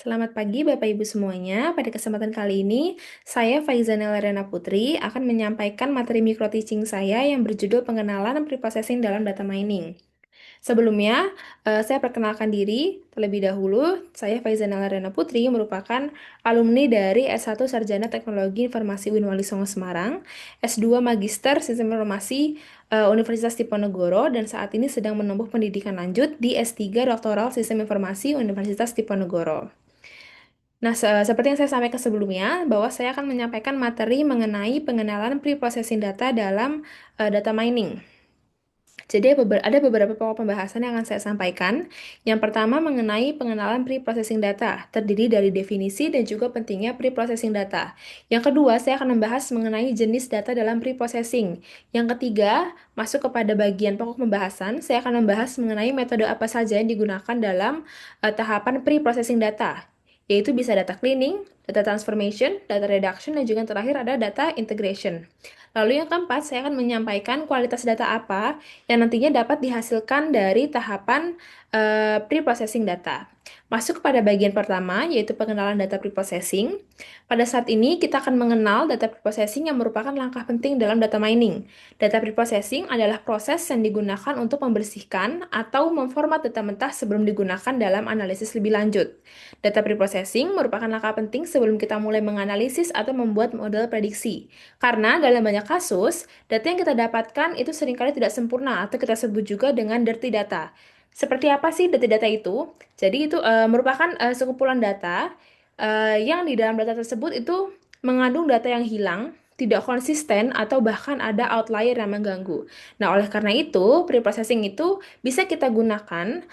Selamat pagi Bapak Ibu semuanya. Pada kesempatan kali ini, saya Faizana Larena Putri akan menyampaikan materi micro teaching saya yang berjudul Pengenalan Preprocessing dalam Data Mining. Sebelumnya, saya perkenalkan diri terlebih dahulu. Saya Faizana Larena Putri, merupakan alumni dari S1 Sarjana Teknologi Informasi UIN Wali Songo Semarang, S2 Magister Sistem Informasi Universitas Diponegoro, dan saat ini sedang menempuh pendidikan lanjut di S3 Doktoral Sistem Informasi Universitas Diponegoro. Nah, seperti yang saya sampaikan sebelumnya, bahwa saya akan menyampaikan materi mengenai pengenalan pre-processing data dalam data mining. Jadi ada beberapa pokok pembahasan yang akan saya sampaikan. Yang pertama mengenai pengenalan pre-processing data, terdiri dari definisi dan juga pentingnya pre-processing data. Yang kedua, saya akan membahas mengenai jenis data dalam pre-processing. Yang ketiga, masuk kepada bagian pokok pembahasan, saya akan membahas mengenai metode apa saja yang digunakan dalam tahapan pre-processing data, yaitu bisa data cleaning, data transformation, data reduction, dan juga yang terakhir ada data integration. Lalu yang keempat, saya akan menyampaikan kualitas data apa yang nantinya dapat dihasilkan dari tahapan pre-processing data. Masuk kepada bagian pertama, yaitu pengenalan data pre-processing. Pada saat ini, kita akan mengenal data pre-processing yang merupakan langkah penting dalam data mining. Data pre-processing adalah proses yang digunakan untuk membersihkan atau memformat data mentah sebelum digunakan dalam analisis lebih lanjut. Data pre-processing merupakan langkah penting sebelum kita mulai menganalisis atau membuat model prediksi. Karena dalam banyak kasus, data yang kita dapatkan itu seringkali tidak sempurna atau kita sebut juga dengan dirty data. Seperti apa sih dirty data itu? Jadi itu merupakan sekumpulan data yang di dalam data tersebut itu mengandung data yang hilang, tidak konsisten, atau bahkan ada outlier yang mengganggu. Nah, oleh karena itu, preprocessing itu bisa kita gunakan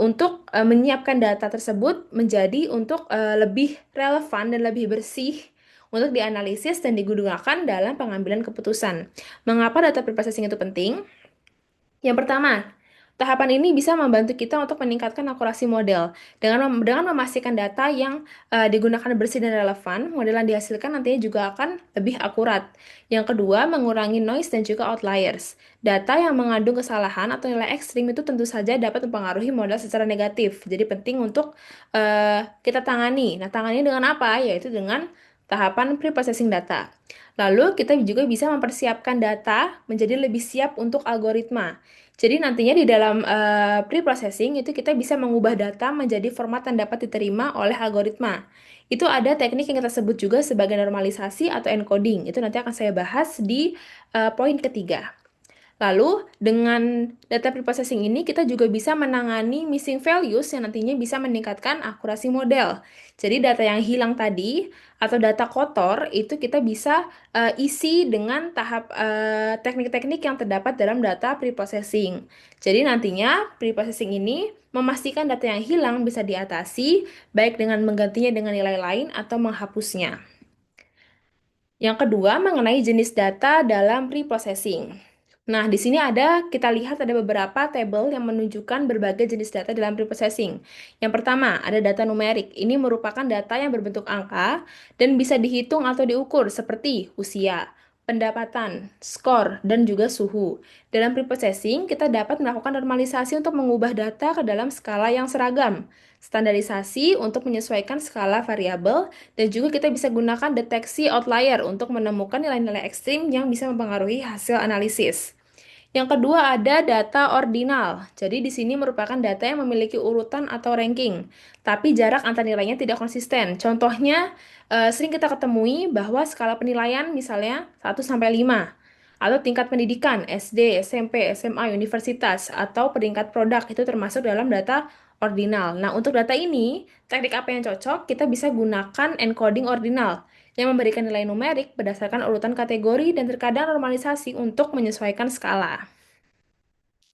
untuk menyiapkan data tersebut menjadi untuk lebih relevan dan lebih bersih untuk dianalisis dan digunakan dalam pengambilan keputusan. Mengapa data preprocessing itu penting? Yang pertama, tahapan ini bisa membantu kita untuk meningkatkan akurasi model. Dengan memastikan data yang digunakan bersih dan relevan, model yang dihasilkan nantinya juga akan lebih akurat. Yang kedua, mengurangi noise dan juga outliers. Data yang mengandung kesalahan atau nilai ekstrim itu tentu saja dapat mempengaruhi model secara negatif. Jadi penting untuk kita tangani. Nah, tangani dengan apa? Yaitu dengan tahapan pre-processing data. Lalu kita juga bisa mempersiapkan data menjadi lebih siap untuk algoritma. Jadi nantinya di dalam pre-processing itu kita bisa mengubah data menjadi format yang dapat diterima oleh algoritma. Itu ada teknik yang kita sebut juga sebagai normalisasi atau encoding. Itu nanti akan saya bahas di poin ketiga. Lalu, dengan data preprocessing ini, kita juga bisa menangani missing values yang nantinya bisa meningkatkan akurasi model. Jadi, data yang hilang tadi, atau data kotor, itu kita bisa isi dengan tahap teknik-teknik yang terdapat dalam data preprocessing. Jadi, nantinya preprocessing ini memastikan data yang hilang bisa diatasi, baik dengan menggantinya dengan nilai lain atau menghapusnya. Yang kedua, mengenai jenis data dalam preprocessing. Nah, di sini kita lihat ada beberapa tabel yang menunjukkan berbagai jenis data dalam preprocessing. Yang pertama, ada data numerik. Ini merupakan data yang berbentuk angka dan bisa dihitung atau diukur seperti usia, pendapatan, skor, dan juga suhu. Dalam preprocessing, kita dapat melakukan normalisasi untuk mengubah data ke dalam skala yang seragam, standarisasi untuk menyesuaikan skala variabel, dan juga kita bisa gunakan deteksi outlier untuk menemukan nilai-nilai ekstrim yang bisa mempengaruhi hasil analisis. Yang kedua ada data ordinal. Jadi di sini merupakan data yang memiliki urutan atau ranking, tapi jarak antar nilainya tidak konsisten. Contohnya sering kita ketemui bahwa skala penilaian misalnya 1 sampai 5 atau tingkat pendidikan SD, SMP, SMA, universitas atau peringkat produk itu termasuk dalam data ordinal. Nah, untuk data ini, teknik apa yang cocok? Kita bisa gunakan encoding ordinal yang memberikan nilai numerik berdasarkan urutan kategori dan terkadang normalisasi untuk menyesuaikan skala.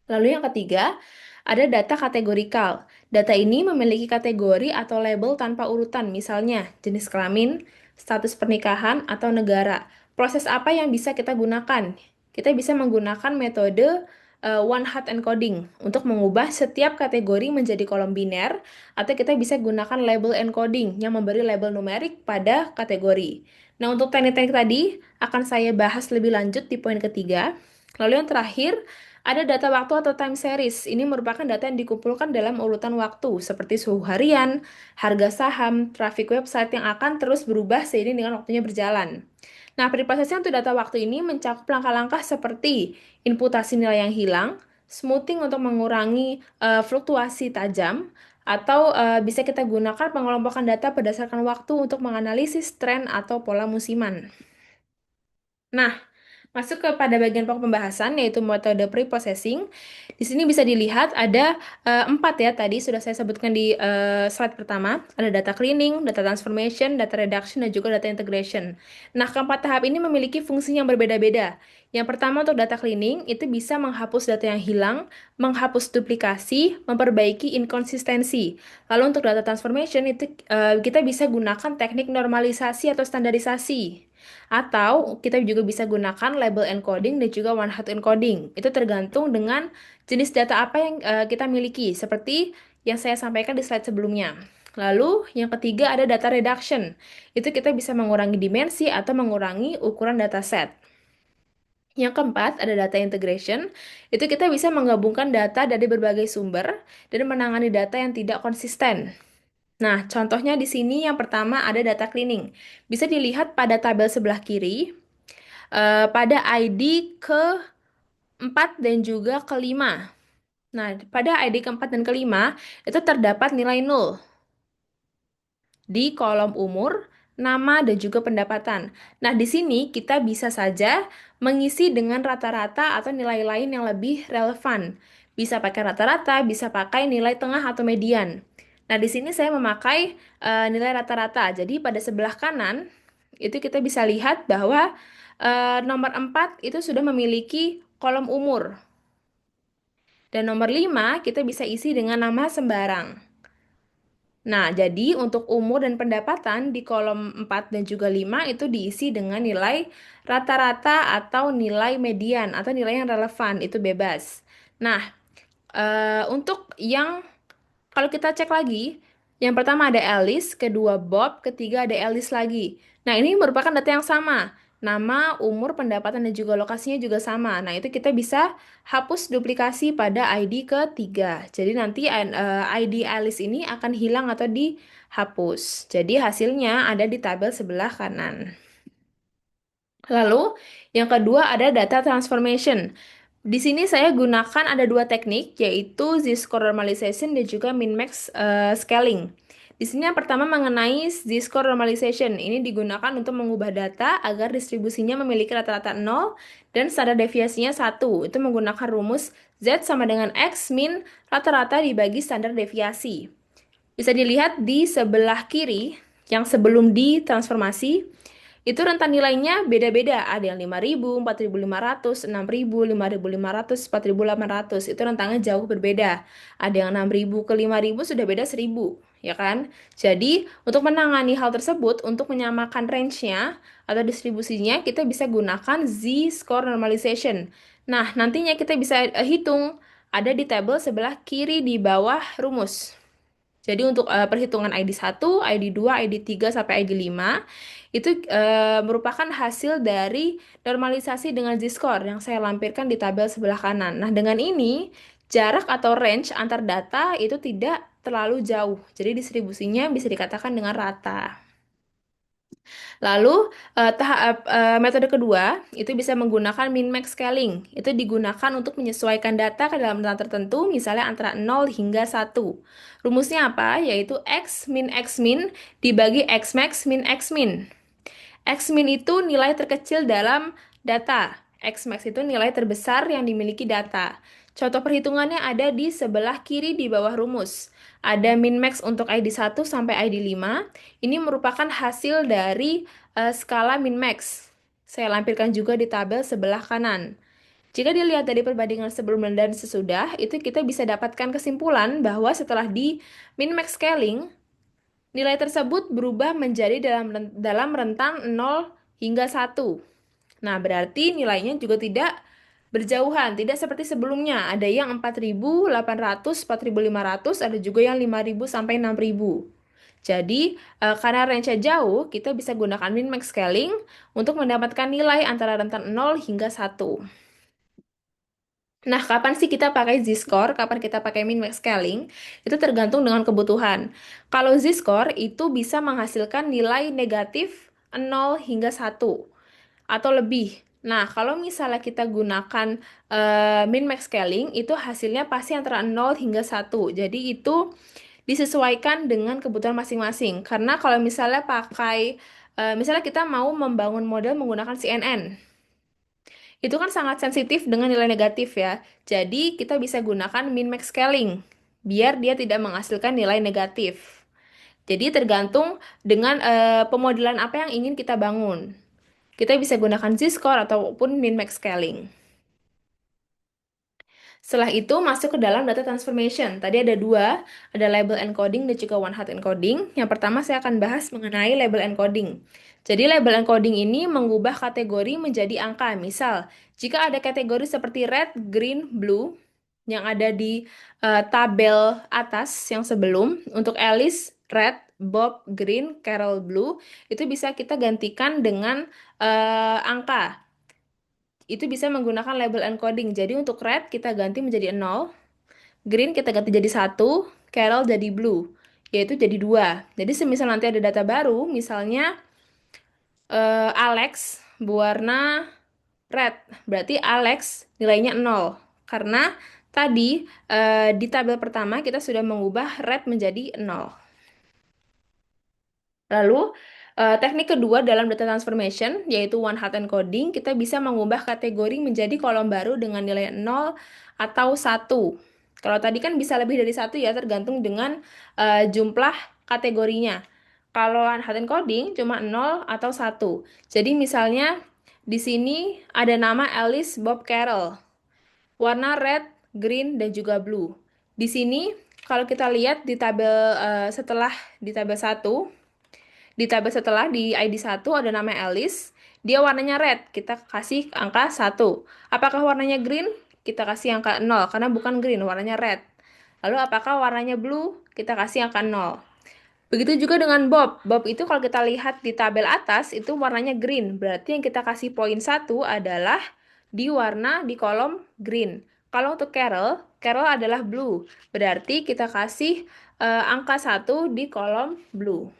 Lalu yang ketiga, ada data kategorikal. Data ini memiliki kategori atau label tanpa urutan, misalnya jenis kelamin, status pernikahan, atau negara. Proses apa yang bisa kita gunakan? Kita bisa menggunakan metode one-hot encoding untuk mengubah setiap kategori menjadi kolom biner, atau kita bisa gunakan label encoding yang memberi label numerik pada kategori. Nah, untuk teknik-teknik tadi akan saya bahas lebih lanjut di poin ketiga. Lalu yang terakhir, Ada data waktu atau time series. Ini merupakan data yang dikumpulkan dalam urutan waktu, seperti suhu harian, harga saham, traffic website yang akan terus berubah seiring dengan waktunya berjalan. Nah, preprocessing untuk data waktu ini mencakup langkah-langkah seperti inputasi nilai yang hilang, smoothing untuk mengurangi fluktuasi tajam, atau bisa kita gunakan pengelompokan data berdasarkan waktu untuk menganalisis tren atau pola musiman. Nah, masuk kepada bagian pokok pembahasan yaitu metode preprocessing. Di sini bisa dilihat ada empat ya tadi sudah saya sebutkan di slide pertama. Ada data cleaning, data transformation, data reduction, dan juga data integration. Nah, keempat tahap ini memiliki fungsi yang berbeda-beda. Yang pertama untuk data cleaning itu bisa menghapus data yang hilang, menghapus duplikasi, memperbaiki inkonsistensi. Lalu untuk data transformation itu kita bisa gunakan teknik normalisasi atau standarisasi. Atau kita juga bisa gunakan label encoding dan juga one hot encoding. Itu tergantung dengan jenis data apa yang kita miliki, seperti yang saya sampaikan di slide sebelumnya. Lalu, yang ketiga ada data reduction. Itu kita bisa mengurangi dimensi atau mengurangi ukuran dataset. Yang keempat, ada data integration. Itu kita bisa menggabungkan data dari berbagai sumber dan menangani data yang tidak konsisten. Nah, contohnya di sini yang pertama ada data cleaning. Bisa dilihat pada tabel sebelah kiri, pada ID keempat dan juga kelima. Nah, pada ID keempat dan kelima itu terdapat nilai nol di kolom umur, nama, dan juga pendapatan. Nah, di sini kita bisa saja mengisi dengan rata-rata atau nilai lain yang lebih relevan. Bisa pakai rata-rata, bisa pakai nilai tengah atau median. Nah, di sini saya memakai nilai rata-rata. Jadi, pada sebelah kanan itu kita bisa lihat bahwa nomor 4 itu sudah memiliki kolom umur. Dan nomor 5 kita bisa isi dengan nama sembarang. Nah, jadi untuk umur dan pendapatan di kolom 4 dan juga 5 itu diisi dengan nilai rata-rata atau nilai median atau nilai yang relevan, itu bebas. Nah, untuk yang kalau kita cek lagi, yang pertama ada Alice, kedua Bob, ketiga ada Alice lagi. Nah, ini merupakan data yang sama. Nama, umur, pendapatan, dan juga lokasinya juga sama. Nah, itu kita bisa hapus duplikasi pada ID ketiga. Jadi nanti ID Alice ini akan hilang atau dihapus. Jadi hasilnya ada di tabel sebelah kanan. Lalu, yang kedua ada data transformation. Di sini saya gunakan ada dua teknik, yaitu z-score normalization dan juga min-max scaling. Di sini yang pertama mengenai z-score normalization. Ini digunakan untuk mengubah data agar distribusinya memiliki rata-rata 0 dan standar deviasinya 1. Itu menggunakan rumus Z sama dengan X min rata-rata dibagi standar deviasi. Bisa dilihat di sebelah kiri yang sebelum ditransformasi, itu rentan nilainya beda-beda. Ada yang 5.000, 4.500, 6.000, 5.500, 4.800. Itu rentangnya jauh berbeda. Ada yang 6.000 ke 5.000 sudah beda 1.000, ya kan? Jadi, untuk menangani hal tersebut, untuk menyamakan range-nya atau distribusinya, kita bisa gunakan z-score normalization. Nah, nantinya kita bisa hitung ada di tabel sebelah kiri di bawah rumus. Jadi untuk perhitungan ID 1, ID 2, ID 3 sampai ID 5 itu merupakan hasil dari normalisasi dengan z-score yang saya lampirkan di tabel sebelah kanan. Nah, dengan ini jarak atau range antar data itu tidak terlalu jauh. Jadi distribusinya bisa dikatakan dengan rata. Lalu metode kedua itu bisa menggunakan min-max scaling. Itu digunakan untuk menyesuaikan data ke dalam rentang tertentu, misalnya antara 0 hingga 1. Rumusnya apa? Yaitu X min dibagi X max min X min. X min itu nilai terkecil dalam data. X max itu nilai terbesar yang dimiliki data. Contoh perhitungannya ada di sebelah kiri di bawah rumus. Ada min max untuk ID 1 sampai ID 5. Ini merupakan hasil dari skala min max. Saya lampirkan juga di tabel sebelah kanan. Jika dilihat dari perbandingan sebelum dan sesudah, itu kita bisa dapatkan kesimpulan bahwa setelah di min max scaling, nilai tersebut berubah menjadi dalam rentang 0 hingga 1. Nah, berarti nilainya juga tidak berjauhan, tidak seperti sebelumnya. Ada yang 4.800, 4.500, ada juga yang 5.000 sampai 6.000. Jadi, karena range-nya jauh, kita bisa gunakan min-max scaling untuk mendapatkan nilai antara rentang 0 hingga 1. Nah, kapan sih kita pakai Z-score, kapan kita pakai min-max scaling, itu tergantung dengan kebutuhan. Kalau Z-score itu bisa menghasilkan nilai negatif 0 hingga 1 atau lebih. Nah, kalau misalnya kita gunakan min-max scaling, itu hasilnya pasti antara 0 hingga 1. Jadi itu disesuaikan dengan kebutuhan masing-masing. Karena kalau misalnya pakai, misalnya kita mau membangun model menggunakan CNN, itu kan sangat sensitif dengan nilai negatif ya. Jadi kita bisa gunakan min-max scaling biar dia tidak menghasilkan nilai negatif. Jadi tergantung dengan pemodelan apa yang ingin kita bangun. Kita bisa gunakan z-score ataupun min-max scaling. Setelah itu masuk ke dalam data transformation. Tadi ada dua, ada label encoding dan juga one hot encoding. Yang pertama saya akan bahas mengenai label encoding. Jadi label encoding ini mengubah kategori menjadi angka. Misal, jika ada kategori seperti red, green, blue yang ada di tabel atas yang sebelum, untuk Alice red, Bob green, Carol blue, itu bisa kita gantikan dengan angka. Itu bisa menggunakan label encoding. Jadi untuk red kita ganti menjadi 0, green kita ganti jadi 1, Carol jadi blue, yaitu jadi 2. Jadi semisal nanti ada data baru, misalnya Alex berwarna red, berarti Alex nilainya 0. Karena tadi di tabel pertama kita sudah mengubah red menjadi 0. Lalu, teknik kedua dalam data transformation, yaitu one hot encoding, kita bisa mengubah kategori menjadi kolom baru dengan nilai 0 atau 1. Kalau tadi kan bisa lebih dari 1 ya, tergantung dengan jumlah kategorinya. Kalau one hot encoding cuma 0 atau 1. Jadi misalnya di sini ada nama Alice Bob Carroll, warna red, green, dan juga blue. Di sini kalau kita lihat di tabel setelah di tabel 1, di tabel setelah di ID 1 ada nama Alice, dia warnanya red, kita kasih angka 1. Apakah warnanya green? Kita kasih angka 0, karena bukan green, warnanya red. Lalu apakah warnanya blue? Kita kasih angka 0. Begitu juga dengan Bob. Bob itu kalau kita lihat di tabel atas, itu warnanya green. Berarti yang kita kasih poin 1 adalah di warna di kolom green. Kalau untuk Carol, Carol adalah blue. Berarti kita kasih angka 1 di kolom blue.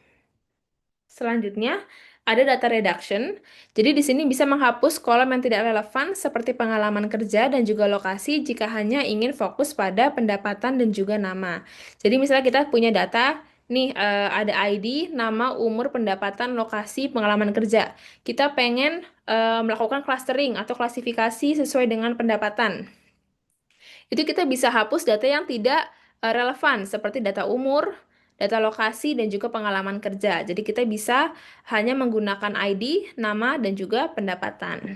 Selanjutnya, ada data reduction. Jadi di sini bisa menghapus kolom yang tidak relevan seperti pengalaman kerja dan juga lokasi jika hanya ingin fokus pada pendapatan dan juga nama. Jadi misalnya kita punya data, nih ada ID, nama, umur, pendapatan, lokasi, pengalaman kerja. Kita pengen melakukan clustering atau klasifikasi sesuai dengan pendapatan. Itu kita bisa hapus data yang tidak relevan seperti data umur, data lokasi, dan juga pengalaman kerja. Jadi kita bisa hanya menggunakan ID, nama, dan juga pendapatan.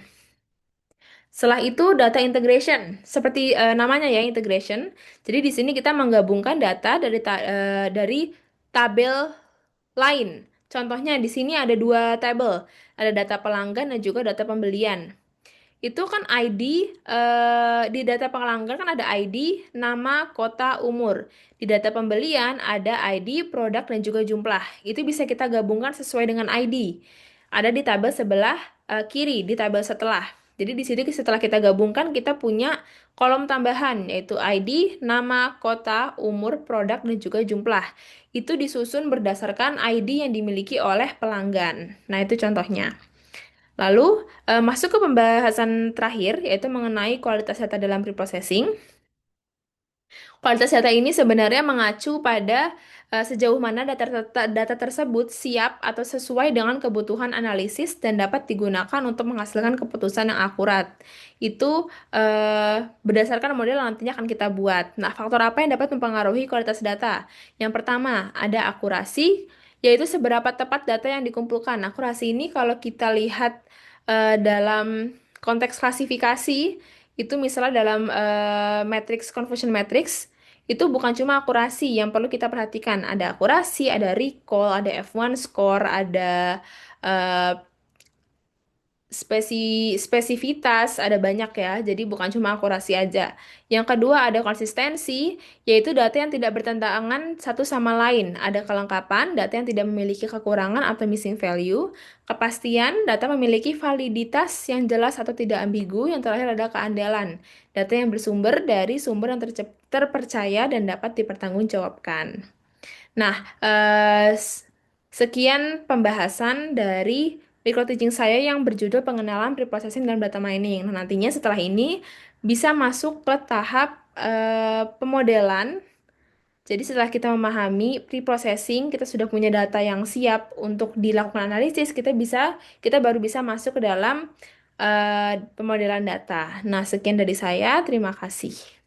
Setelah itu data integration, seperti namanya ya integration. Jadi di sini kita menggabungkan data dari tabel lain. Contohnya di sini ada dua tabel, ada data pelanggan dan juga data pembelian. Itu kan ID, di data pelanggan kan ada ID, nama, kota, umur. Di data pembelian ada ID, produk, dan juga jumlah. Itu bisa kita gabungkan sesuai dengan ID. Ada di tabel sebelah kiri, di tabel setelah. Jadi di sini setelah kita gabungkan, kita punya kolom tambahan, yaitu ID, nama, kota, umur, produk, dan juga jumlah. Itu disusun berdasarkan ID yang dimiliki oleh pelanggan. Nah, itu contohnya. Lalu, masuk ke pembahasan terakhir, yaitu mengenai kualitas data dalam preprocessing. Kualitas data ini sebenarnya mengacu pada sejauh mana data tersebut siap atau sesuai dengan kebutuhan analisis dan dapat digunakan untuk menghasilkan keputusan yang akurat. Itu berdasarkan model yang nantinya akan kita buat. Nah, faktor apa yang dapat mempengaruhi kualitas data? Yang pertama, ada akurasi, yaitu seberapa tepat data yang dikumpulkan. Akurasi ini kalau kita lihat dalam konteks klasifikasi, itu misalnya dalam matrix confusion matrix, itu bukan cuma akurasi yang perlu kita perhatikan. Ada akurasi, ada recall, ada F1 score, ada eh, spesivitas, ada banyak ya, jadi bukan cuma akurasi aja. Yang kedua ada konsistensi, yaitu data yang tidak bertentangan satu sama lain. Ada kelengkapan, data yang tidak memiliki kekurangan atau missing value. Kepastian, data memiliki validitas yang jelas atau tidak ambigu. Yang terakhir ada keandalan, data yang bersumber dari sumber yang terpercaya dan dapat dipertanggungjawabkan. Nah, sekian pembahasan dari micro teaching saya yang berjudul pengenalan preprocessing dalam data mining. Nah, nantinya setelah ini bisa masuk ke tahap pemodelan. Jadi setelah kita memahami preprocessing, kita sudah punya data yang siap untuk dilakukan analisis, kita baru bisa masuk ke dalam pemodelan data. Nah, sekian dari saya. Terima kasih.